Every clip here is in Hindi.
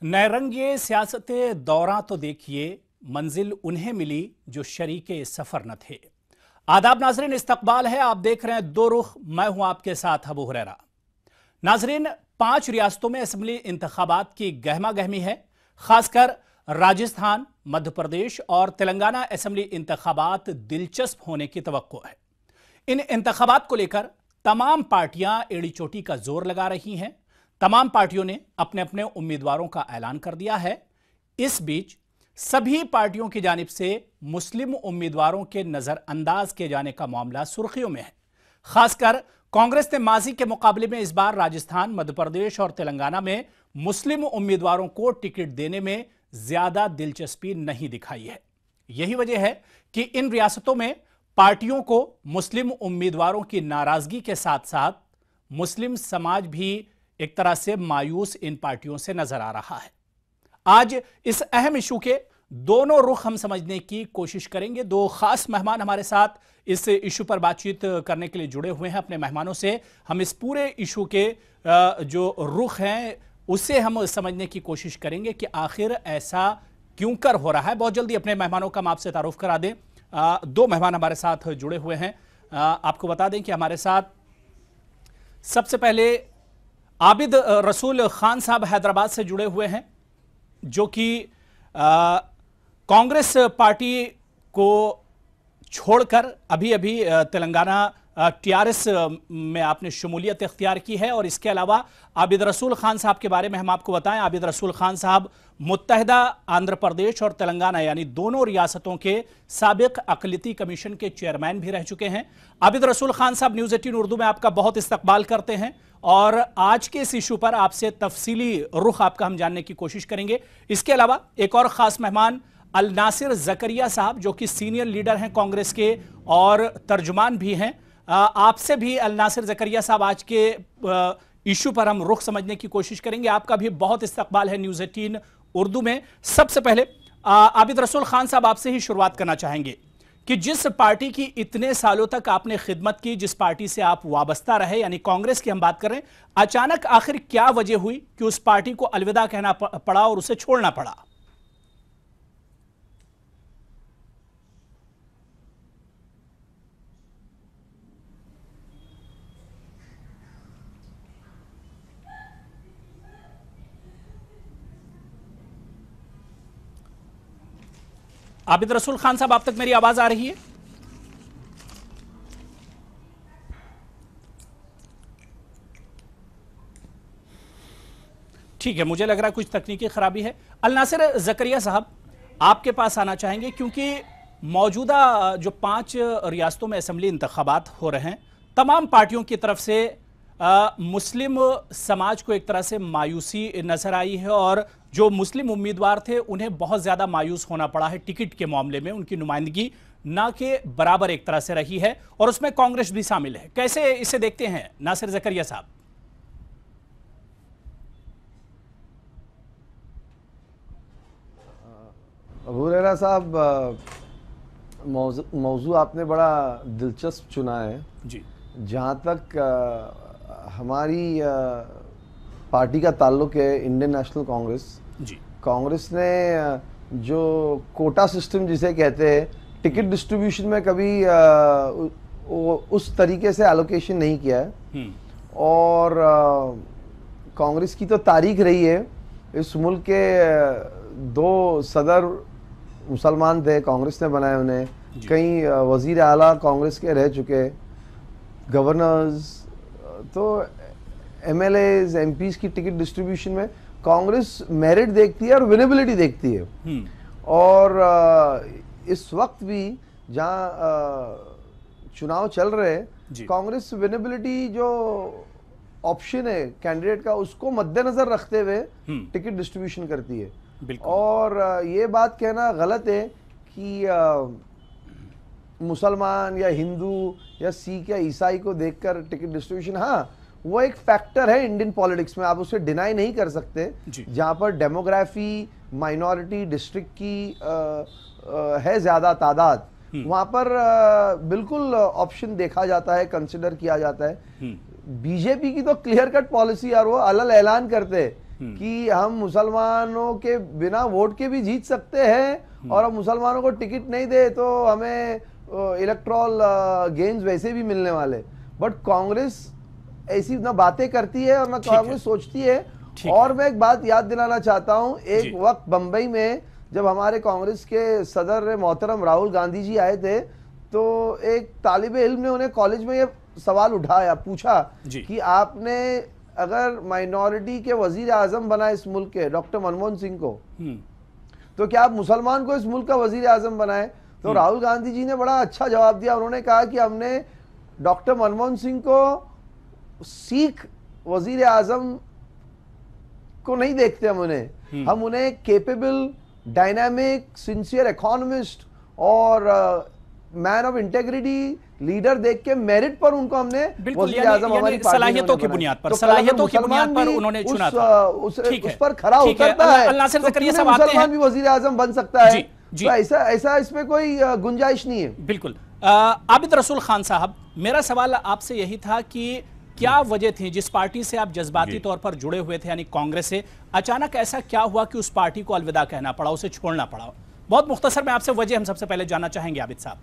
नैरंगे सियासते दौरां तो देखिए, मंजिल उन्हें मिली जो शरीके सफर न थे। आदाब नाजरीन, इस्तकबाल है, आप देख रहे हैं दो रुख। मैं हूं आपके साथ अबू हुरैरा। नाजरीन, 5 रियासतों में असेंबली इंतखाबात की गहमा गहमी है। खासकर राजस्थान, मध्य प्रदेश और तेलंगाना असेंबली इंतखाबात दिलचस्प होने की तवक्को है। इन इंतखाबात को लेकर तमाम पार्टियां एड़ी चोटी का जोर लगा रही हैं। तमाम पार्टियों ने अपने अपने उम्मीदवारों का ऐलान कर दिया है। इस बीच सभी पार्टियों की जानिब से मुस्लिम उम्मीदवारों के नजरअंदाज किए जाने का मामला सुर्खियों में है। खासकर कांग्रेस ने माजी के मुकाबले में इस बार राजस्थान, मध्य प्रदेश और तेलंगाना में मुस्लिम उम्मीदवारों को टिकट देने में ज्यादा दिलचस्पी नहीं दिखाई है। यही वजह है कि इन रियासतों में पार्टियों को मुस्लिम उम्मीदवारों की नाराजगी के साथ साथ मुस्लिम समाज भी एक तरह से मायूस इन पार्टियों से नजर आ रहा है। आज इस अहम इशू के दोनों रुख हम समझने की कोशिश करेंगे। दो खास मेहमान हमारे साथ इस इशू पर बातचीत करने के लिए जुड़े हुए हैं। अपने मेहमानों से हम इस पूरे इशू के जो रुख हैं उसे हम समझने की कोशिश करेंगे कि आखिर ऐसा क्यों कर हो रहा है। बहुत जल्दी अपने मेहमानों का हम आपसे तारुफ करा दें। दो मेहमान हमारे साथ जुड़े हुए हैं। आपको बता दें कि हमारे साथ सबसे पहले आबिद रसूल खान साहब हैदराबाद से जुड़े हुए हैं, जो कि कांग्रेस पार्टी को छोड़कर अभी अभी तेलंगाना टीआरएस में आपने शमूलियत इख्तियार की है। और इसके अलावा आबिद रसूल खान साहब के बारे में हम आपको बताएं, आबिद रसूल खान साहब मुत्तहिदा आंध्र प्रदेश और तेलंगाना यानी दोनों रियासतों के साबिक अक़लियती कमीशन के चेयरमैन भी रह चुके हैं। आबिद रसूल खान साहब, न्यूज़ 18 उर्दू में आपका बहुत इस्तकबाल करते हैं और आज के इस इशू पर आपसे तफसीली रुख आपका हम जानने की कोशिश करेंगे। इसके अलावा एक और खास मेहमान अल नासिर ज़करिया साहब, जो कि सीनियर लीडर हैं कांग्रेस के और तर्जुमान भी हैं। आपसे भी अल नासिर ज़करिया साहब आज के इशू पर हम रुख समझने की कोशिश करेंगे। आपका भी बहुत इस्तकबाल है न्यूज़ 18 उर्दू में। सबसे पहले आबिद रसूल खान साहब, आपसे ही शुरुआत करना चाहेंगे कि जिस पार्टी की इतने सालों तक आपने खिदमत की, जिस पार्टी से आप वाबस्ता रहे यानी कांग्रेस की हम बात कर रहे हैं, अचानक आखिर क्या वजह हुई कि उस पार्टी को अलविदा कहना पड़ा और उसे छोड़ना पड़ा? आबिद रसूल खान साहब, आप तक मेरी आवाज आ रही है? ठीक है, मुझे लग रहा है कुछ तकनीकी खराबी है। अल नासिर ज़करिया साहब, आपके पास आना चाहेंगे क्योंकि मौजूदा जो 5 रियासतों में असेंबली इंतखाबात हो रहे हैं, तमाम पार्टियों की तरफ से मुस्लिम समाज को एक तरह से मायूसी नजर आई है और जो मुस्लिम उम्मीदवार थे उन्हें बहुत ज्यादा मायूस होना पड़ा है। टिकट के मामले में उनकी नुमाइंदगी ना के बराबर एक तरह से रही है और उसमें कांग्रेस भी शामिल है। कैसे इसे देखते हैं नासिर ज़करिया साहब? अबू हुरैरा साहब, मौजू आपने बड़ा दिलचस्प चुना है जी। जहाँ तक हमारी पार्टी का ताल्लुक है, इंडियन नेशनल कांग्रेस जी। कांग्रेस ने जो कोटा सिस्टम जिसे कहते हैं, टिकट डिस्ट्रीब्यूशन में कभी उस तरीके से एलोकेशन नहीं किया है। और कांग्रेस की तो तारीख रही है, इस मुल्क के 2 सदर मुसलमान थे, कांग्रेस ने बनाए उन्हें। कई वजीर आला कांग्रेस के रह चुके, गवर्नर्स, तो एमएलएज, एमपीज की टिकट डिस्ट्रीब्यूशन में कांग्रेस मेरिट देखती है और विनेबिलिटी देखती है। और इस वक्त भी जहाँ चुनाव चल रहे हैं, कांग्रेस विनेबिलिटी जो ऑप्शन है कैंडिडेट का, उसको मद्देनजर रखते हुए टिकट डिस्ट्रीब्यूशन करती है। और ये बात कहना गलत है कि मुसलमान या हिंदू या सिख या ईसाई को देखकर टिकट डिस्ट्रीब्यूशन, हाँ वो एक फैक्टर है इंडियन पॉलिटिक्स में, आप उसे डिनाई नहीं कर सकते। जहां पर डेमोग्राफी, माइनॉरिटी डिस्ट्रिक्ट की है ज्यादा तादाद, वहां पर बिल्कुल ऑप्शन देखा जाता है, कंसिडर किया जाता है। बीजेपी की तो क्लियर कट पॉलिसी यार, वो अलग ऐलान करते हैं कि हम मुसलमानों के बिना वोट के भी जीत सकते हैं और हम मुसलमानों को टिकट नहीं दे तो हमें इलेक्ट्रॉल गेन्स वैसे भी मिलने वाले। बट कांग्रेस ऐसी ना बातें करती है और ना कांग्रेस सोचती है। और मैं एक बात याद दिलाना चाहता हूं, एक वक्त बंबई में जब हमारे कांग्रेस के सदर मोहतरम राहुल गांधी जी आए थे तो एक तालिबे इल्म ने उन्हें कॉलेज में ये सवाल उठाया, पूछा कि आपने अगर माइनॉरिटी के वजीर आजम बनाए इस मुल्क के, डॉक्टर मनमोहन सिंह को, तो क्या आप मुसलमान को इस मुल्क का वजीर आजम बनाए? तो राहुल गांधी जी ने बड़ा अच्छा जवाब दिया। उन्होंने कहा कि हमने डॉक्टर मनमोहन सिंह को सिख वजीर आजम को नहीं देखते, हम उन्हें केपेबल, डायनामिक, सिंसियर इकोनॉमिस्ट और मैन ऑफ इंटेग्रिटी लीडर देख के मेरिट पर उनको हमने वज़ीर आज़म हमारी सलाहियतों की बुनियाद पर, सलाहियतों की बुनियाद पर उन्होंने चुना था। उस पर खरा उतरता है तो मुसलमान भी वज़ीर आज़म बन सकता है। तो ऐसा इसमें कोई गुंजाइश नहीं है। बिल्कुल। आबिद रसूल खान साहब, मेरा सवाल आपसे यही था कि क्या वजह थी, जिस पार्टी से आप जज्बाती तौर पर जुड़े हुए थे यानी कांग्रेस से, अचानक ऐसा क्या हुआ कि उस पार्टी को अलविदा कहना पड़ा, उसे छोड़ना पड़ा? बहुत मुख्तसर में आपसे वजह हम सबसे पहले जानना चाहेंगे आबिद साहब।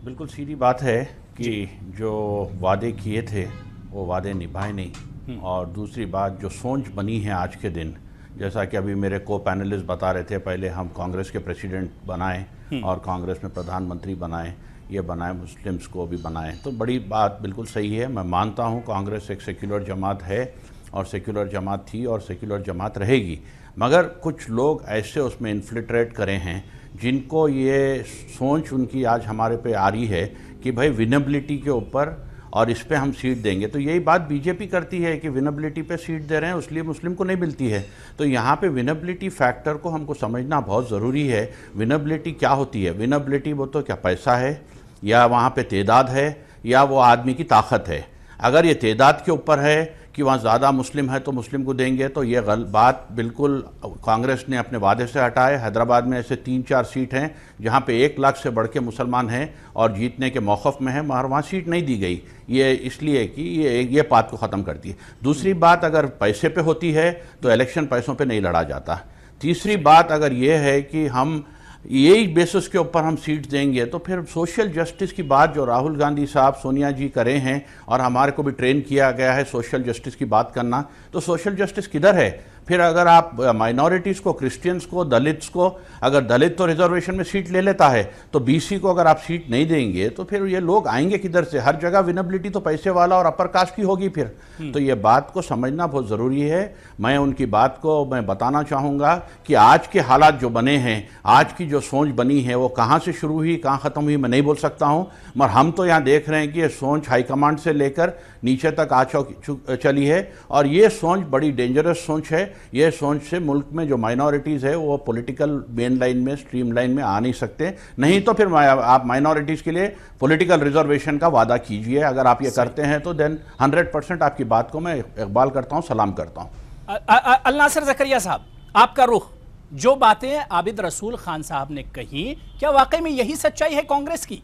बिल्कुल सीधी बात है कि जो वादे किए थे वो वादे निभाए नहीं, और दूसरी बात जो सोच बनी है आज के दिन, जैसा कि अभी मेरे को पैनलिस्ट बता रहे थे, पहले हम कांग्रेस के प्रेसिडेंट बनाए और कांग्रेस में प्रधानमंत्री बनाए, ये बनाए, मुस्लिम्स को भी बनाए, तो बड़ी बात बिल्कुल सही है। मैं मानता हूँ कांग्रेस एक सेक्युलर जमात है और सेक्युलर जमात थी और सेक्युलर जमात रहेगी, मगर कुछ लोग ऐसे उसमें इन्फिल्ट्रेट करे हैं जिनको ये सोच उनकी आज हमारे पे आ रही है कि भाई विनेबिलिटी के ऊपर और इस पे हम सीट देंगे। तो यही बात बीजेपी करती है कि विनेबिलिटी पे सीट दे रहे हैं इसलिए मुस्लिम को नहीं मिलती है। तो यहाँ पे विनेबिलिटी फैक्टर को हमको समझना बहुत ज़रूरी है। विनेबिलिटी क्या होती है? विनेबिलिटी वो तो क्या पैसा है, या वहाँ पे तादाद है, या वो आदमी की ताकत है। अगर ये तादाद के ऊपर है कि वहाँ ज़्यादा मुस्लिम है तो मुस्लिम को देंगे, तो ये बात बिल्कुल कांग्रेस ने अपने वादे से हटाए। हैदराबाद में ऐसे 3-4 सीट हैं जहाँ पे 1 लाख से बढ़ के मुसलमान हैं और जीतने के मौक़िफ़ में है, मगर वहाँ सीट नहीं दी गई, ये इसलिए कि ये बात को ख़त्म करती है। दूसरी बात, अगर पैसे पे होती है तो इलेक्शन पैसों पे नहीं लड़ा जाता। तीसरी बात अगर ये है कि हम यही बेसिस के ऊपर हम सीट देंगे, तो फिर सोशल जस्टिस की बात जो राहुल गांधी साहब, सोनिया जी करे हैं, और हमारे को भी ट्रेन किया गया है सोशल जस्टिस की बात करना, तो सोशल जस्टिस किधर है? फिर अगर आप माइनॉरिटीज़ को, क्रिश्चियंस को, दलित्स को, अगर दलित तो रिजर्वेशन में सीट ले लेता है, तो बीसी को अगर आप सीट नहीं देंगे तो फिर ये लोग आएंगे किधर से? हर जगह विनेबिलिटी तो पैसे वाला और अपर कास्ट की होगी फिर। तो ये बात को समझना बहुत ज़रूरी है। मैं उनकी बात को मैं बताना चाहूँगा कि आज के हालात जो बने हैं, आज की जो सोच बनी है, वो कहाँ से शुरू हुई कहाँ ख़त्म हुई मैं नहीं बोल सकता हूँ, मगर हम तो यहाँ देख रहे हैं कि ये सोच हाईकमांड से लेकर नीचे तक आ चली है, और ये सोच बड़ी डेंजरस सोच है। ये सोच से मुल्क में जो माइनॉरिटीज़ है वो पॉलिटिकल मेन लाइन में, स्ट्रीम लाइन में आ नहीं सकते। नहीं तो फिर आप माइनॉरिटीज़ के लिए पॉलिटिकल रिजर्वेशन का वादा कीजिए। अगर आप ये करते हैं तो देन 100% आपकी बात को मैं इकबाल करता हूँ, सलाम करता हूँ। अल नासिर ज़करिया साहब, आपका रुख, जो बातें आबिद रसूल खान साहब ने कही, क्या वाकई में यही सच्चाई है कांग्रेस की?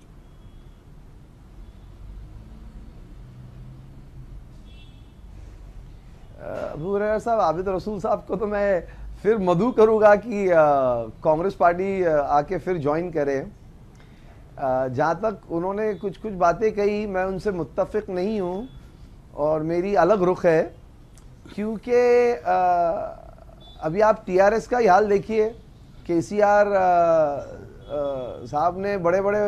अबू हुरैरा साहब, आबिद रसूल साहब को तो मैं फिर मदऊ करूँगा कि कांग्रेस पार्टी आके फिर ज्वाइन करे। जहाँ तक उन्होंने कुछ बातें कही, मैं उनसे मुत्तफ़िक नहीं हूँ और मेरी अलग रुख है, क्योंकि अभी आप टीआरएस का ही हाल देखिए। केसीआर साहब ने बड़े बड़े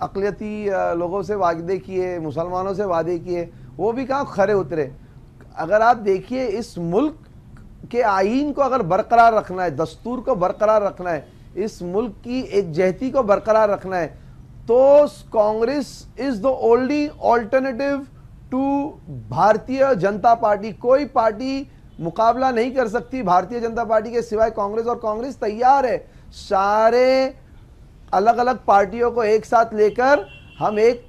अक़लियती लोगों से वादे किए, मुसलमानों से वादे किए, वो भी कहाँ खरे उतरे। अगर आप देखिए, इस मुल्क के आईन को अगर बरकरार रखना है, दस्तूर को बरकरार रखना है, इस मुल्क की एकजहती को बरकरार रखना है, तो Congress is the only alternative to Bharatiya Janata party. कोई पार्टी मुकाबला नहीं कर सकती भारतीय जनता पार्टी के सिवाय कांग्रेस, और कांग्रेस तैयार है सारे अलग अलग पार्टियों को एक साथ लेकर हम एक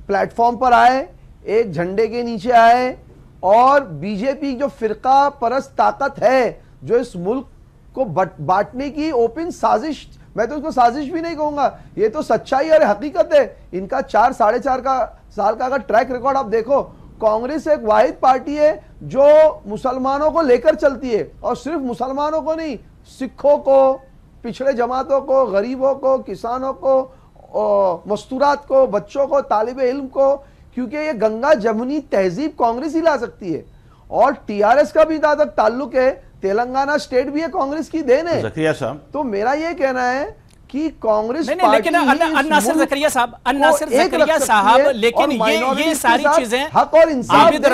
प्लेटफॉर्म पर आए, एक झंडे के नीचे आए, और बीजेपी जो फिरका परस्त ताकत है, जो इस मुल्क को बांटने की ओपन साजिश, मैं तो उसको साजिश भी नहीं कहूंगा, ये तो सच्चाई और हकीकत है। इनका 4 साढ़े 4 का साल का अगर ट्रैक रिकॉर्ड आप देखो, कांग्रेस एक वाहिद पार्टी है जो मुसलमानों को लेकर चलती है, और सिर्फ मुसलमानों को नहीं, सिखों को, पिछड़े जमातों को, गरीबों को, किसानों को, मस्तूरात को, बच्चों को, तालिबे इल्म को, क्योंकि ये गंगा जमुनी तहजीब कांग्रेस ही ला सकती है। और टीआरएस का भी जहां तक ताल्लुक है, तेलंगाना स्टेट भी है कांग्रेस की देन है। ज़करिया साहब, तो मेरा ये कहना है कि कांग्रेस नहीं, लेकिन अन्नासिर ज़करिया साहब, लेकिन ये सारी चीजें आबिद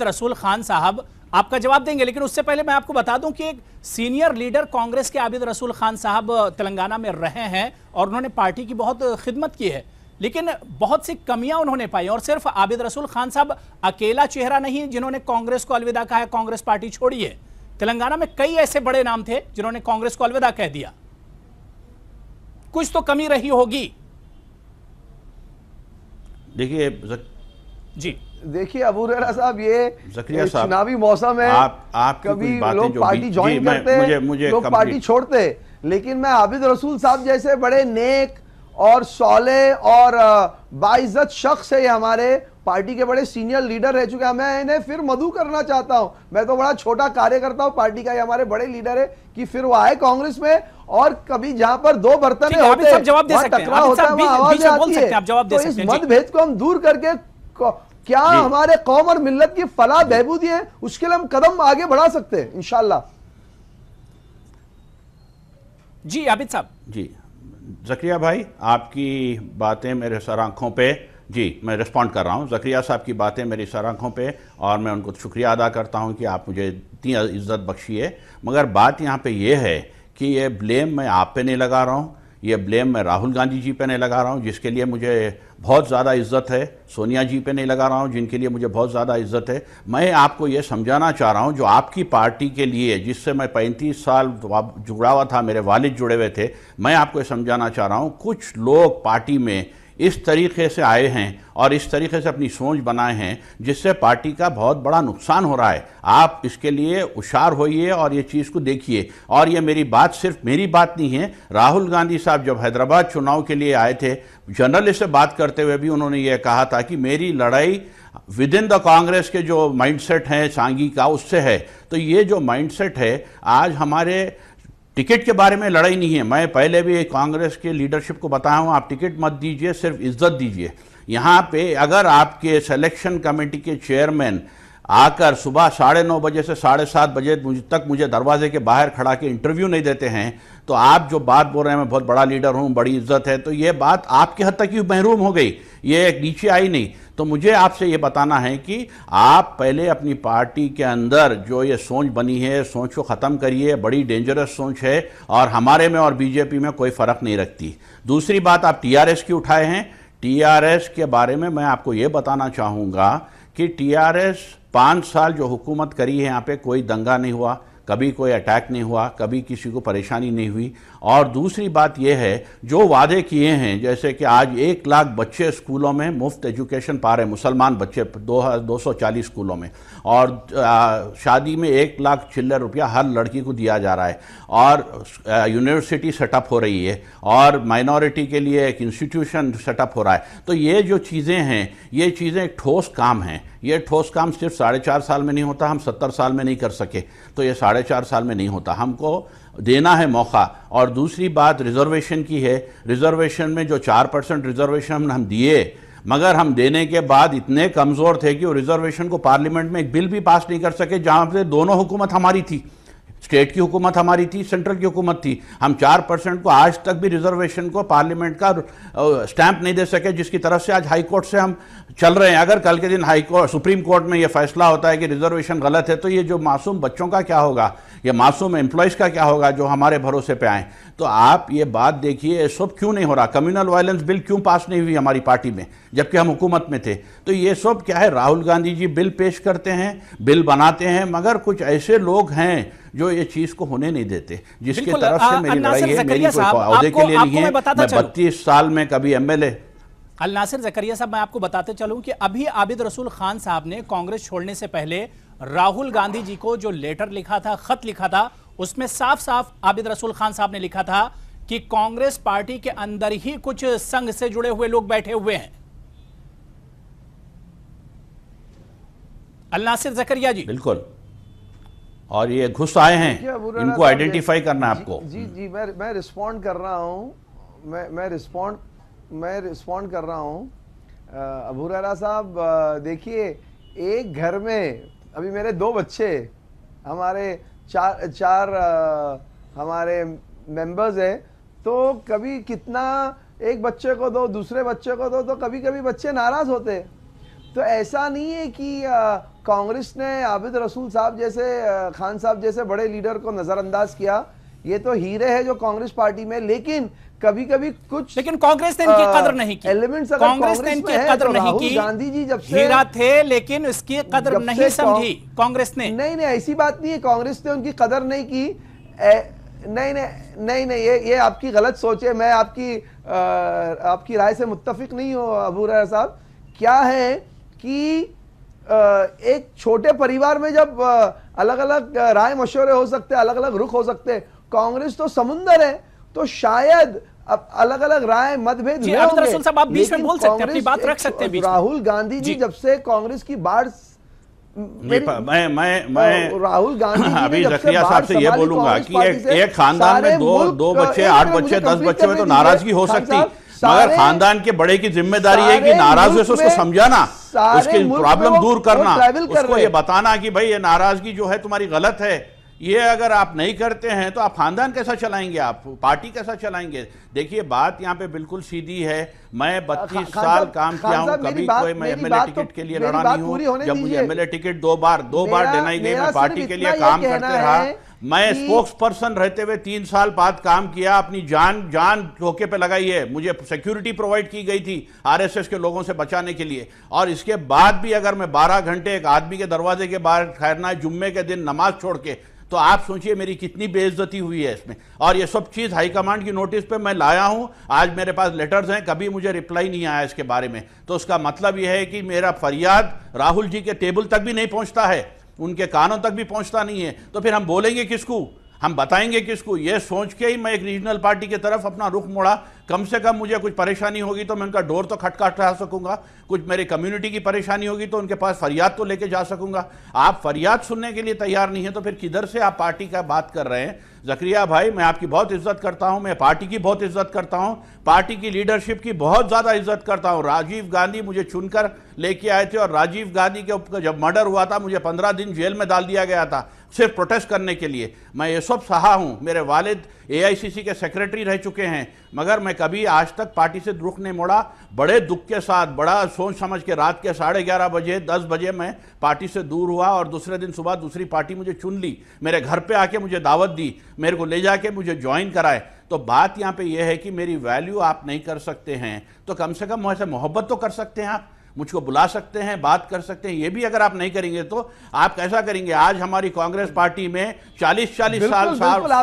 रसूल खान साहब आपका जवाब देंगे, लेकिन उससे पहले मैं आपको बता दूं कि एक सीनियर लीडर कांग्रेस के आबिद रसूल खान साहब तेलंगाना में रहे हैं और उन्होंने पार्टी की बहुत खिदमत की है, लेकिन बहुत सी कमियां उन्होंने पाई। और सिर्फ आबिद रसूल खान साहब अकेला चेहरा नहीं जिन्होंने कांग्रेस को अलविदा कहा है, कांग्रेस पार्टी छोड़ी है। तेलंगाना में कई ऐसे बड़े नाम थे जिन्होंने कांग्रेस को अलविदा कह दिया। कुछ तो कमी रही होगी। देखिए जी, देखिए अबू हुरैरा साहब, ये चुनावी मौसम है, आप कभी लोग पार्टी ज्वाइन करते, लोग पार्टी छोड़ते, लेकिन मैं आबिद रसूल साहब जैसे बड़े नेक और सौले और बाइज्जत शख्स है, ये हमारे पार्टी के बड़े सीनियर लीडर रह चुके हैं। मैं इन्हें फिर मधु करना चाहता हूं। मैं तो बड़ा छोटा कार्यकर्ता हूं पार्टी का, ये हमारे बड़े लीडर है, कि फिर वो आए कांग्रेस में, और कभी जहां पर दो बर्तन होते हैं टकराव होता है, वहां आवाजें आती है। तो इस मतभेद को हम दूर करके क्या हमारे कौम और मिल्लत की फलाह बहबूदी है, उसके लिए हम कदम आगे बढ़ा सकते हैं इंशाल्लाह। जी आबिद साहब। जी ज़करिया भाई, आपकी बातें मेरे सर आंखों पे, जी मैं रिस्पॉन्ड कर रहा हूँ। ज़करिया साहब की बातें मेरी सर आंखों पे, और मैं उनको शुक्रिया अदा करता हूँ कि आप मुझे इतनी इज़्ज़त बख्शी है। मगर बात यहाँ पे ये है कि ये ब्लेम मैं आप पे नहीं लगा रहा हूँ, ये ब्लेम मैं राहुल गांधी जी पे नहीं लगा रहा हूँ, जिसके लिए मुझे बहुत ज़्यादा इज़्ज़त है। सोनिया जी पे नहीं लगा रहा हूँ, जिनके लिए मुझे बहुत ज़्यादा इज़्ज़त है। मैं आपको ये समझाना चाह रहा हूँ, जो आपकी पार्टी के लिए, जिससे मैं 35 साल जुड़ा हुआ था, मेरे वालिद जुड़े हुए थे, मैं आपको ये समझाना चाह रहा हूँ, कुछ लोग पार्टी में इस तरीके से आए हैं और इस तरीके से अपनी सोच बनाए हैं, जिससे पार्टी का बहुत बड़ा नुकसान हो रहा है। आप इसके लिए होशियार होइए और ये चीज़ को देखिए। और ये मेरी बात सिर्फ मेरी बात नहीं है, राहुल गांधी साहब जब हैदराबाद चुनाव के लिए आए थे, जर्नलिस्ट से बात करते हुए भी उन्होंने ये कहा था कि मेरी लड़ाई विद इन द कांग्रेस के जो माइंडसेट है सांगी का, उससे है। तो ये जो माइंडसेट है, आज हमारे टिकट के बारे में लड़ाई नहीं है। मैं पहले भी कांग्रेस के लीडरशिप को बताया हूँ, आप टिकट मत दीजिए, सिर्फ इज्जत दीजिए। यहाँ पे अगर आपके सिलेक्शन कमेटी के चेयरमैन आकर सुबह 9:30 बजे से 7:30 बजे तक मुझे दरवाजे के बाहर खड़ा के इंटरव्यू नहीं देते हैं, तो आप जो बात बोल रहे हैं मैं बहुत बड़ा लीडर हूँ, बड़ी इज्जत है, तो ये बात आपके हद तक ही महरूम हो गई, ये नीचे आई नहीं। तो मुझे आपसे ये बताना है कि आप पहले अपनी पार्टी के अंदर जो ये सोच बनी है, सोच को ख़त्म करिए। बड़ी डेंजरस सोच है और हमारे में और बीजेपी में कोई फ़र्क नहीं रखती। दूसरी बात, आप टीआरएस की उठाए हैं। टीआरएस के बारे में मैं आपको ये बताना चाहूँगा कि टीआरएस 5 साल जो हुकूमत करी है, यहाँ पे कोई दंगा नहीं हुआ, कभी कोई अटैक नहीं हुआ, कभी किसी को परेशानी नहीं हुई। और दूसरी बात यह है, जो वादे किए हैं, जैसे कि आज 1 लाख बच्चे स्कूलों में मुफ्त एजुकेशन पा रहे हैं, मुसलमान बच्चे 240 स्कूलों में, और शादी में 1 लाख चिल्लर रुपया हर लड़की को दिया जा रहा है, और यूनिवर्सिटी सेटअप हो रही है, और माइनॉरिटी के लिए एक इंस्टीट्यूशन सेटअप हो रहा है। तो ये जो चीज़ें हैं, ये चीज़ें एक ठोस काम हैं। ये ठोस काम सिर्फ 4.5 साल में नहीं होता, हम 70 साल में नहीं कर सके, तो ये 4.5 साल में नहीं होता, हमको देना है मौका। और दूसरी बात रिजर्वेशन की है। रिजर्वेशन में जो 4% रिजर्वेशन हम दिए, मगर हम देने के बाद इतने कमज़ोर थे कि वो रिजर्वेशन को पार्लियामेंट में एक बिल भी पास नहीं कर सके, जहाँ पे दोनों हुकूमत हमारी थी, स्टेट की हुकूमत हमारी थी, सेंट्रल की हुकूमत थी। हम 4% को आज तक भी रिजर्वेशन को पार्लियामेंट का स्टैंप नहीं दे सके, जिसकी तरफ से आज हाई कोर्ट से हम चल रहे हैं। अगर कल के दिन हाई कोर्ट, सुप्रीम कोर्ट में ये फैसला होता है कि रिजर्वेशन गलत है, तो ये जो मासूम बच्चों का क्या होगा, ये मासूम एम्प्लॉयज़ का क्या होगा जो हमारे भरोसे पे आए। तो आप ये बात देखिए, सब क्यों नहीं हो रहा। कम्युनल वायलेंस बिल क्यों पास नहीं हुई हमारी पार्टी में, जबकि हम हुकूमत में थे। तो ये सब क्या है, राहुल गांधी जी बिल पेश करते हैं, बिल बनाते हैं, मगर कुछ ऐसे लोग हैं जो ये चीज़ को होने नहीं देते, जिसकी तरफ से मेरी लड़ाई है। मेरी कोई अहदे के लिए नहीं है, मैं 32 साल में कभी एमएलए। अल नासिर ज़करिया साहब, मैं आपको बताते चलूं कि अभी आबिद रसूल खान साहब ने कांग्रेस छोड़ने से पहले राहुल गांधी जी को जो लेटर लिखा था, खत लिखा था, उसमें साफ साफ आबिद रसूल खान साहब ने लिखा था कि कांग्रेस पार्टी के अंदर ही कुछ संघ से जुड़े हुए लोग बैठे हुए हैं? अलनासिर जकरिया जी। बिल्कुल, और ये घुस आए हैं, इनको आइडेंटिफाई करना है आपको। जी जी, मैं रिस्पॉन्ड कर रहा हूँ, मैं रिस्पॉन्ड कर रहा हूँ। अबू हुरैरा साहब, देखिए, एक घर में अभी मेरे 2 बच्चे, हमारे चार हमारे मेंबर्स हैं, तो कभी कितना एक बच्चे को दो, दूसरे बच्चे को दो, तो कभी कभी बच्चे नाराज होते हैं। तो ऐसा नहीं है कि कांग्रेस ने आबिद रसूल साहब जैसे, खान साहब जैसे बड़े लीडर को नजरअंदाज किया। ये तो हीरे हैं जो कांग्रेस पार्टी में, लेकिन कभी कभी कुछ, लेकिन कांग्रेस ने इनकी कदर नहीं की। एलिमेंट्स कांग्रेस ने इनकी कदर नहीं की। गांधी जी जब से हीरा थे, लेकिन इसकी कदर नहीं समझी कांग्रेस ने। नहीं, ऐसी बात नहीं है, कांग्रेस ने उनकी कदर नहीं की। नहीं, ये आपकी गलत सोच है। मैं आपकी राय से मुत्तफिक नहीं हूँ अबू हुरैरा साहब। क्या है कि एक छोटे परिवार में जब अलग अलग राय मशवरे हो सकते हैं, अलग अलग रुख हो सकते हैं, कांग्रेस तो समुंदर है, तो शायद अब अलग अलग राय मतभेद हुए होंगे, रसूल साहब, आप बीच में बोल सकते हैं, अपनी बात रख सकते हैं बीच में। राहुल गांधी जी जब से कांग्रेस की बाढ़, मैं राहुल गांधी अभी जकरिया साहब से ये बोलूंगा कि एक खानदान में दो बच्चे, 8 बच्चे, 10 बच्चे में तो नाराजगी हो सकती, मगर खानदान के बड़े की जिम्मेदारी है कि नाराज हुए उसको समझाना, उसकी प्रॉब्लम दूर करना, उसको ये बताना कि भाई ये नाराजगी जो है तुम्हारी गलत है। ये अगर आप नहीं करते हैं तो आप खानदान कैसा चलाएंगे, आप पार्टी कैसा चलाएंगे? देखिए, बात यहाँ पे बिल्कुल सीधी है। मैं 32 साल काम किया हूँ, कभी कोई मैं एमएलए टिकट के लिए लड़ा नहीं हूँ। जब मुझे एमएलए टिकट दो बार डिनाई गई, मैं पार्टी के लिए काम करते रहा। मैं स्पोक्स पर्सन रहते हुए 3 साल बाद काम किया, अपनी जान धोखे पे लगाई है। मुझे सिक्योरिटी प्रोवाइड की गई थी आरएसएस के लोगों से बचाने के लिए, और इसके बाद भी अगर मैं 12 घंटे एक आदमी के दरवाजे के बाहर ठहरना है जुम्मे के दिन नमाज छोड़ के, तो आप सोचिए मेरी कितनी बेइज्जती हुई है इसमें। और ये सब चीज़ हाईकमांड की नोटिस पे मैं लाया हूं, आज मेरे पास लेटर्स हैं, कभी मुझे रिप्लाई नहीं आया इसके बारे में। तो उसका मतलब यह है कि मेरा फरियाद राहुल जी के टेबल तक भी नहीं पहुंचता है, उनके कानों तक भी पहुंचता नहीं है। तो फिर हम बोलेंगे किसको, हम बताएंगे किसको? ये सोच के ही मैं एक रीजनल पार्टी की तरफ अपना रुख मोड़ा। कम से कम मुझे कुछ परेशानी होगी तो मैं उनका डोर तो खटखटा सकूंगा, कुछ मेरी कम्युनिटी की परेशानी होगी तो उनके पास फरियाद तो लेके जा सकूंगा। आप फरियाद सुनने के लिए तैयार नहीं है तो फिर किधर से आप पार्टी का बात कर रहे हैं? जकरिया भाई, मैं आपकी बहुत इज्जत करता हूं, मैं पार्टी की बहुत इज्जत करता हूं, पार्टी की लीडरशिप की बहुत ज़्यादा इज्जत करता हूं। राजीव गांधी मुझे चुनकर लेके आए थे, और राजीव गांधी के ऊपर जब मर्डर हुआ था मुझे 15 दिन जेल में डाल दिया गया था सिर्फ प्रोटेस्ट करने के लिए। मैं ये सब सहा हूं। मेरे वालिद एआईसीसी के सेक्रेटरी रह चुके हैं, मगर मैं कभी आज तक पार्टी से रुख नहीं मोड़ा। बड़े दुख के साथ, बड़ा सोच समझ के रात के 11:30 बजे 10 बजे मैं पार्टी से दूर हुआ, और दूसरे दिन सुबह दूसरी पार्टी मुझे चुन ली, मेरे घर पे आके मुझे दावत दी, मेरे को ले जाके मुझे ज्वाइन कराए। तो बात यहाँ पे यह है कि मेरी वैल्यू आप नहीं कर सकते हैं तो कम से कम मुझसे मोहब्बत तो कर सकते हैं, आप मुझको बुला सकते हैं, बात कर सकते हैं। ये भी अगर आप नहीं करेंगे तो आप कैसा करेंगे? आज हमारी कांग्रेस पार्टी में 40 साल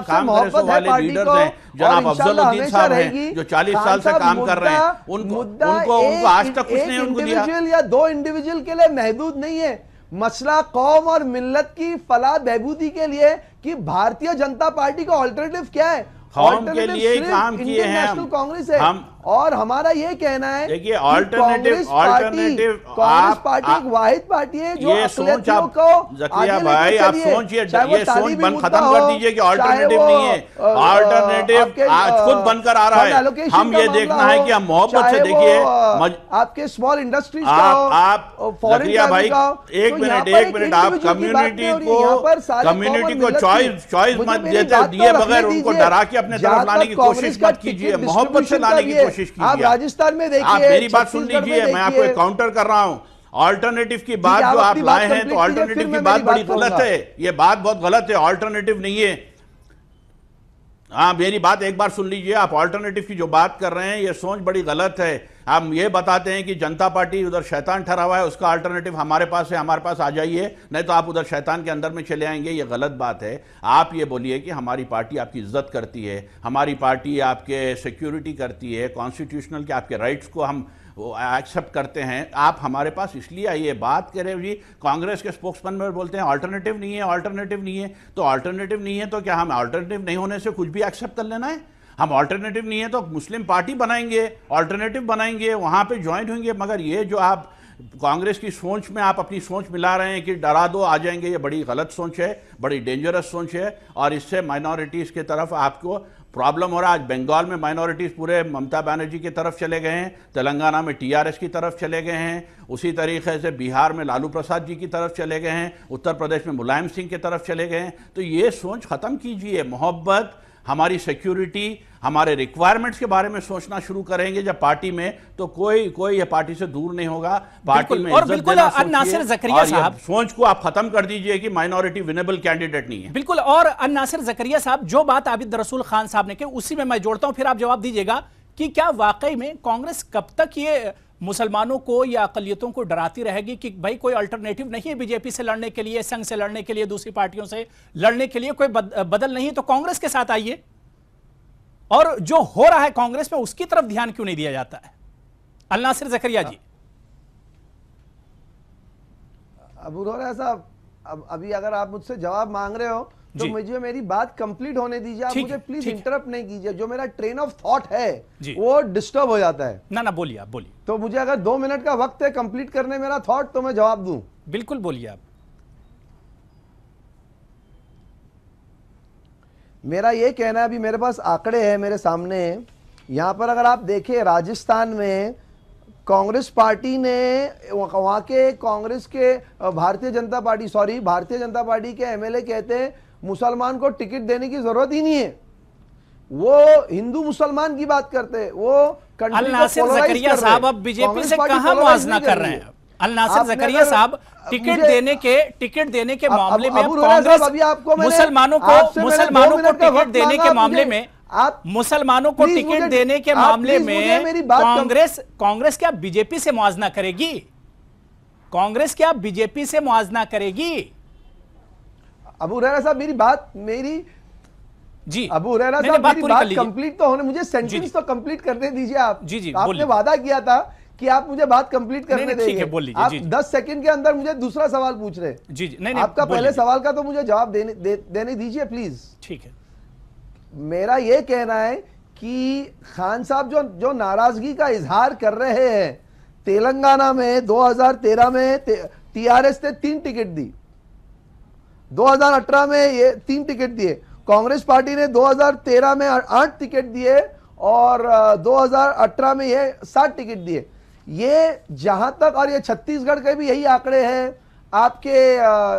कांग्रेस वाले लीडर्स हैं, जनाब अफजलुद्दीन साहब हैं जो 40 साल से काम कर रहे हैं, उनको आज तक कुछ नहीं उनको दिया। या 2 इंडिविजुअल के लिए महदूद नहीं है, मसला कौम और मिल्लत की फलाह बहबूदी के लिए कि भारतीय जनता पार्टी का ऑल्टरनेटिव क्या है। कौम के लिए काम किए हैं नेशनल कांग्रेस है, और हमारा ये कहना है, देखिए ऑल्टरनेटिव कांग्रेस पार्टी एक वाहिद पार्टी है जो ये सोच आप जकरिया भाई आप सोचिए, ये सोच बंद खत्म कर दीजिए कि ऑल्टरनेटिव नहीं है। ऑल्टरनेटिव आज खुद बनकर आ रहा है। हम ये देखना है कि हम मोहब्बत से, देखिए आपके स्मॉल इंडस्ट्रीज आप जकरिया भाई एक मिनट आप कम्युनिटी को चॉइस मत दिए बगैर उनको डरा के अपने तरफ लाने की कोशिश मत कीजिए, मोहब्बत से लाने की कोशिश कीजिए। आप राजस्थान में देखिए, आप मेरी बात सुन लीजिए, मैं आपको एक काउंटर कर रहा हूं। ऑल्टरनेटिव की बात जो आप लाए हैं तो ऑल्टरनेटिव की बात बड़ी गलत है, ये बात बहुत गलत है, ऑल्टरनेटिव नहीं है। हाँ, मेरी बात एक बार सुन लीजिए। आप ऑल्टरनेटिव की जो बात कर रहे हैं ये सोच बड़ी गलत है। हम ये बताते हैं कि जनता पार्टी उधर शैतान ठहरा हुआ है, उसका अल्टरनेटिव हमारे पास है, हमारे पास आ जाइए, नहीं तो आप उधर शैतान के अंदर में चले आएंगे। ये गलत बात है। आप ये बोलिए कि हमारी पार्टी आपकी इज्जत करती है, हमारी पार्टी आपके सिक्योरिटी करती है, कॉन्स्टिट्यूशनल के आपके राइट्स को हम एक्सेप्ट करते हैं। आप हमारे पास इसलिए आइए, बात करें जी। कांग्रेस के स्पोक्समैन में बोलते हैं ऑल्टरनेटिव नहीं है, ऑल्टरनेटिव नहीं है। तो ऑल्टरनेटिव नहीं है तो क्या हम ऑल्टरनेटिव नहीं होने से कुछ भी एक्सेप्ट कर लेना है? हम ऑल्टरनेटिव नहीं है तो मुस्लिम पार्टी बनाएंगे, ऑल्टरनेटिव बनाएंगे, वहां पे ज्वाइन होंगे। मगर ये जो आप कांग्रेस की सोच में आप अपनी सोच मिला रहे हैं कि डरा दो आ जाएंगे, ये बड़ी गलत सोच है, बड़ी डेंजरस सोच है, और इससे माइनॉरिटीज़ की तरफ आपको प्रॉब्लम हो रहा है। आज बंगाल में माइनॉरिटीज़ पूरे ममता बनर्जी की तरफ चले गए हैं, तेलंगाना में टीआरएस की तरफ चले गए हैं, उसी तरीके से बिहार में लालू प्रसाद जी की तरफ चले गए हैं, उत्तर प्रदेश में मुलायम सिंह की तरफ चले गए हैं। तो ये सोच ख़त्म कीजिए। मोहब्बत, हमारी सिक्योरिटी, हमारे रिक्वायरमेंट्स के बारे में सोचना शुरू करेंगे जब पार्टी में, तो कोई ये पार्टी से दूर नहीं होगा। पार्टी में इज्जत देना अन्नासिर ज़करिया साहब, सोच को आप खत्म कर दीजिए कि माइनॉरिटी विनेबल कैंडिडेट नहीं है। बिल्कुल। और अन्नासिर ज़करिया साहब, जो बात आबिद रसूल खान साहब ने की, उसी में मैं जोड़ता हूं, फिर आप जवाब दीजिएगा कि क्या वाकई में कांग्रेस कब तक ये मुसलमानों को या अकलियतों को डराती रहेगी कि भाई कोई अल्टरनेटिव नहीं है बीजेपी से लड़ने के लिए, संघ से लड़ने के लिए, दूसरी पार्टियों से लड़ने के लिए कोई बदल नहीं है, तो कांग्रेस के साथ आइए। और जो हो रहा है कांग्रेस में, उसकी तरफ ध्यान क्यों नहीं दिया जाता है? अन्नासिर ज़करिया जी। अबू हुरैरा साहब, अभी अगर आप मुझसे जवाब मांग रहे हो तो मुझे मेरी बात कंप्लीट होने दीजिए। आप मुझे प्लीज इंटरप्ट नहीं कीजिए। जो मेरा ट्रेन ऑफ थॉट है वो डिस्टर्ब हो जाता है। ना बोलिए, आप बोलिए। तो मुझे अगर 2 मिनट का वक्त है कंप्लीट करने मेरा थॉट, तो मैं जवाब दूं। बिल्कुल बोलिए आप। मेरा ये कहना है, अभी मेरे पास आंकड़े हैं मेरे सामने, यहां पर अगर आप देखें राजस्थान में कांग्रेस पार्टी ने, वहां के कांग्रेस के भारतीय जनता पार्टी के एमएलए कहते हैं मुसलमान को टिकट देने की जरूरत ही नहीं है। वो हिंदू मुसलमान की बात करते हैं। वो अन्नासिर ज़करिया साहब अब बीजेपी से कहां मुआवजा कर रहे हैं? अन्नासिर ज़करिया साहब टिकट देने के मामले में कांग्रेस मुसलमानों को टिकट देने के मामले में, मुसलमानों को टिकट देने के मामले में कांग्रेस क्या बीजेपी से मुआवजा करेगी? कांग्रेस क्या बीजेपी से मुआवजा करेगी? अबू हुरैरा साहब, मेरी जी, अबू हुरैरा साहब, मेरी बात कंप्लीट तो होने, मुझे सेंटेंस तो कंप्लीट करने दीजिए आप। जी, आपने वादा किया था कि आप मुझे बात कंप्लीट करने देंगे। आप 10 सेकंड के अंदर मुझे दूसरा सवाल पूछ रहे। जी, नहीं, आपका पहले सवाल का तो मुझे जवाब देने दीजिए प्लीज। ठीक है। मेरा यह कहना है कि खान साहब जो नाराजगी का इजहार कर रहे हैं, तेलंगाना में 2013 में टीआरएस ने 3 टिकट दी, 2018 में ये 3 टिकट दिए, कांग्रेस पार्टी ने 2013 में 8 टिकट दिए और 2018 में ये 7 टिकट दिए। ये जहां तक, और ये छत्तीसगढ़ के भी यही आंकड़े हैं, आपके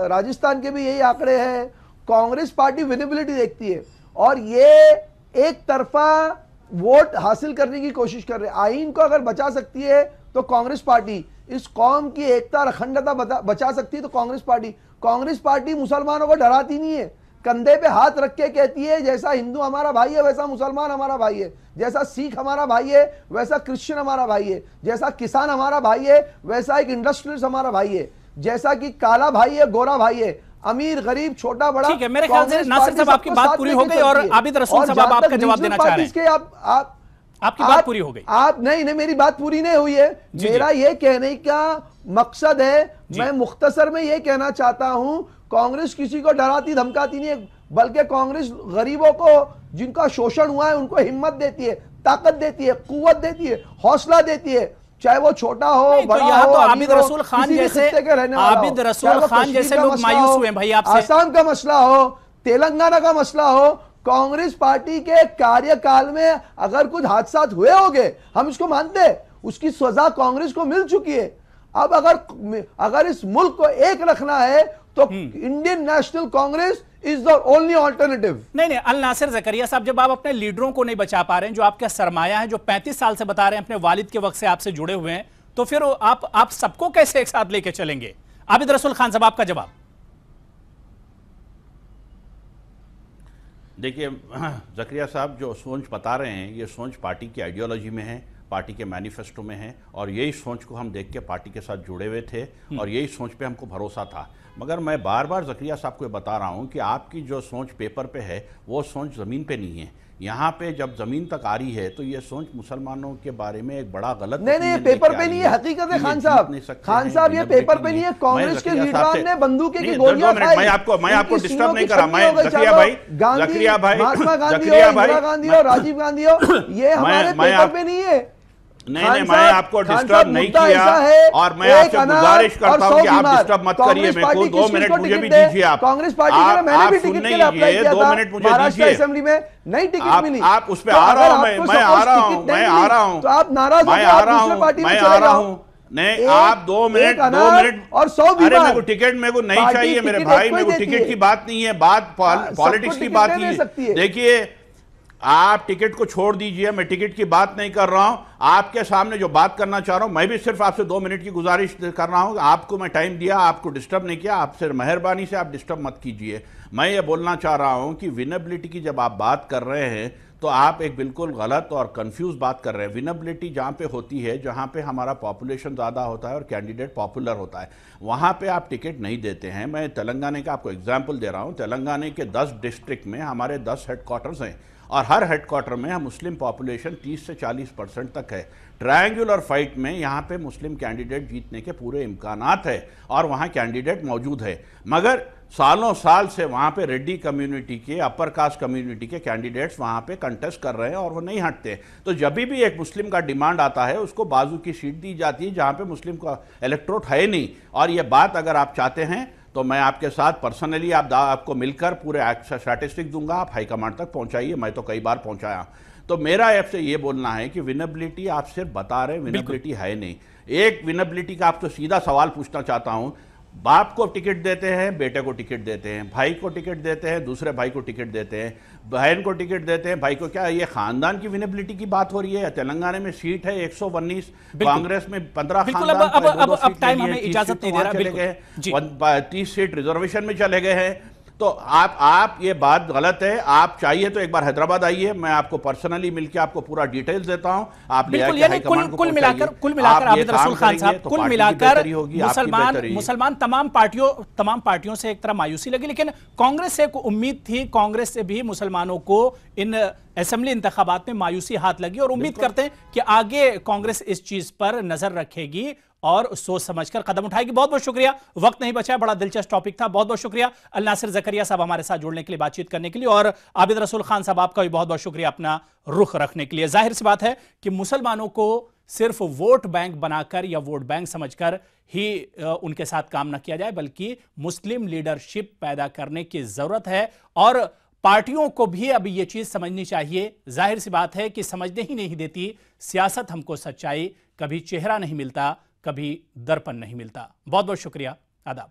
राजस्थान के भी यही आंकड़े हैं। कांग्रेस पार्टी विनेबिलिटी देखती है और ये एक तरफा वोट हासिल करने की कोशिश कर रहे हैं। आईन को अगर बचा सकती है तो कांग्रेस पार्टी, इस कौम की एकता और अखंडता बचा सकती है तो कांग्रेस पार्टी मुसलमानों को डराती नहीं है। कंधे पे हाथ रख के कहती है जैसा हिंदू हमारा भाई है वैसा मुसलमान हमारा भाई है, जैसा सिख हमारा भाई है वैसा क्रिश्चियन हमारा भाई है, जैसा किसान हमारा भाई है वैसा एक इंडस्ट्रियलिस्ट हमारा भाई है, जैसा कि काला भाई है गोरा भाई है, अमीर गरीब छोटा बड़ा। ठीक है, मेरे ख्याल से नासिर साहब आपकी बात पूरी हो गई और आबिद रसूल साहब आपका जवाब देना चाह रहे हैं। आपकी बात पूरी हो गई। आप नहीं, मेरी बात पूरी नहीं हुई है। मेरा ये कहने का मकसद है, मैं मुख्तसर में ये कहना चाहता हूं, कांग्रेस किसी को डराती धमकाती नहीं है, बल्कि कांग्रेस गरीबों को, जिनका शोषण हुआ है, उनको हिम्मत देती है, ताकत देती है, कुव्वत देती है, हौसला देती है, चाहे वो छोटा हो बड़ा हो। तो आबिद रसूल खान जैसे लोग मायूस हुए भाई आपसे। आसाम का मसला हो, तेलंगाना का मसला हो, कांग्रेस पार्टी के कार्यकाल में अगर कुछ हादसा हुए होंगे, हम इसको मानते हैं, उसकी सजा कांग्रेस को मिल चुकी है। अब अगर इस मुल्क को एक रखना है तो Indian national Congress is the only alternative. नहीं, अन्नासिर ज़करिया साहब, जब आप अपने लीडरों को नहीं बचा पा रहे हैं, जो आपका सरमाया है, जो 35 साल से बता रहे हैं, अपने वालिद के वक्त से आपसे जुड़े हुए हैं, तो फिर आप सबको कैसे एक साथ लेके चलेंगे? आबिद रसूल खान साहब, आपका जवाब। देखिए ज़करिया साहब, जो सोच बता रहे हैं, ये सोच पार्टी की आइडियोलॉजी में है, पार्टी के मैनिफेस्टो में है, और यही सोच को हम देख के पार्टी के साथ जुड़े हुए थे और यही सोच पे हमको भरोसा था। मगर मैं बार बार ज़करिया साहब को बता रहा हूं कि आपकी जो सोच पेपर पे है वो सोच ज़मीन पे नहीं है। यहाँ पे जब ज़मीन तक आ रही है तो ये सोच मुसलमानों के बारे में एक बड़ा गलत नहीं, पेपर पे नहीं है, हकीकत है खान साहब। खान साहब ये पेपर पे नहीं है, कांग्रेस के लीडरान ने बंदूके की गोलियां खाई। मैं आपको डिस्टर्ब नहीं करा। मैं ज़करिया भाई महात्मा गांधी हो, इंदिरा गांधी हो, राजीव गांधी हो, ये हमारे पेपर पे नहीं है। नहीं, मैं आपको डिस्टर्ब नहीं किया और मैं आपसे गुजारिश करता हूं कि आप डिस्टर्ब मत करिए मेरे को। 2 मिनट मुझे भी दीजिए। आप कांग्रेस पार्टी के मैंने भी टिकट के लिए अप्लाई किया था 2 मिनट मुझे महाराष्ट्र असेंबली में, नहीं टिकट मिली। आप उस पे आ रहा हूं, मैं आ रहा हूं, तो आप नाराज मैं आ रहा हूं। नहीं, आप 2 मिनट और 100 अरे मेरे को टिकट मेरे को नहीं चाहिए मेरे भाई। मेरे को टिकट की बात नहीं है, बात पॉलिटिक्स की बात ही। देखिए, आप टिकट को छोड़ दीजिए, मैं टिकट की बात नहीं कर रहा हूं। आपके सामने जो बात करना चाह रहा हूं, मैं भी सिर्फ आपसे 2 मिनट की गुजारिश कर रहा हूं। आपको मैं टाइम दिया, आपको डिस्टर्ब नहीं किया। आपसे मेहरबानी से आप डिस्टर्ब मत कीजिए। मैं ये बोलना चाह रहा हूं कि विनेबिलिटी की जब आप बात कर रहे हैं तो आप एक बिल्कुल गलत और कंफ्यूज बात कर रहे हैं। विनेबिलिटी जहां पे होती है, जहां पे हमारा पॉपुलेशन ज़्यादा होता है और कैंडिडेट पॉपुलर होता है, वहां पे आप टिकट नहीं देते हैं। मैं तेलंगाना का आपको एग्जाम्पल दे रहा हूं। तेलंगाना के 10 डिस्ट्रिक्ट में हमारे 10 हेडक्वार्टर्स हैं और हर हेडक्वार्टर में मुस्लिम पॉपुलेशन 30 से 40% तक है। ट्रायंगुलर फाइट में यहाँ पे मुस्लिम कैंडिडेट जीतने के पूरे इम्कानात है और वहाँ कैंडिडेट मौजूद है। मगर सालों साल से वहाँ पे रेड्डी कम्युनिटी के, अपर कास्ट कम्युनिटी के कैंडिडेट्स वहाँ पे कंटेस्ट कर रहे हैं और वो नहीं हटते। तो जब भी एक मुस्लिम का डिमांड आता है उसको बाजू की सीट दी जाती है जहाँ पे मुस्लिम का इलेक्ट्रोट है नहीं। और ये बात अगर आप चाहते हैं तो मैं आपके साथ पर्सनली आपको मिलकर पूरे स्टैटिस्टिक्स दूंगा, आप हाईकमांड तक पहुंचाइए। मैं तो कई बार पहुंचाया। तो मेरा आपसे ये बोलना है कि विनेबिलिटी आप सिर्फ बता रहे हैं, विनेबिलिटी है नहीं। एक विनेबिलिटी का आपसे सीधा सवाल पूछना चाहता हूं। बाप को टिकट देते हैं, बेटे को टिकट देते हैं, भाई को टिकट देते हैं, दूसरे भाई को टिकट देते हैं, बहन को टिकट देते हैं, भाई को। क्या ये खानदान की विनेबिलिटी की बात हो रही है? तेलंगाना में सीट है 119, कांग्रेस में 15 खानदान। अब टाइम हमें इजाजत नहीं दे रहा, चले गए 30 सीट रिजर्वेशन में चले गए हैं। तो आप ये बात गलत है। आप चाहिए तो एक बार हैदराबाद आइए, मैं आपको पर्सनली मिलकर आपको पूरा डिटेल्स देता हूं। आप कुल मिलाकर आबिद रसूल खान साहब, कुल मिलाकर मुसलमान तमाम पार्टियों से एक तरह मायूसी लगी, लेकिन कांग्रेस से एक उम्मीद थी, कांग्रेस से भी मुसलमानों को इन असेंबली इंतखाबात में मायूसी हाथ लगी और उम्मीद करते हैं कि आगे कांग्रेस इस चीज पर नजर रखेगी और सोच समझकर कदम उठाएगी। बहुत बहुत शुक्रिया, वक्त नहीं बचा, बड़ा दिलचस्प टॉपिक था। बहुत बहुत शुक्रिया अल नासिर ज़करिया साहब हमारे साथ जुड़ने के लिए, बातचीत करने के लिए, और आबिद रसूल खान साहब आपका भी बहुत बहुत शुक्रिया अपना रुख रखने के लिए। जाहिर सी बात है कि मुसलमानों को सिर्फ वोट बैंक बनाकर या वोट बैंक समझकर ही उनके साथ काम न किया जाए, बल्कि मुस्लिम लीडरशिप पैदा करने की जरूरत है और पार्टियों को भी अब यह चीज समझनी चाहिए। जाहिर सी बात है कि समझने ही नहीं देती सियासत हमको सच्चाई, कभी चेहरा नहीं मिलता, कभी दर्पण नहीं मिलता। बहुत बहुत शुक्रिया, आदाब।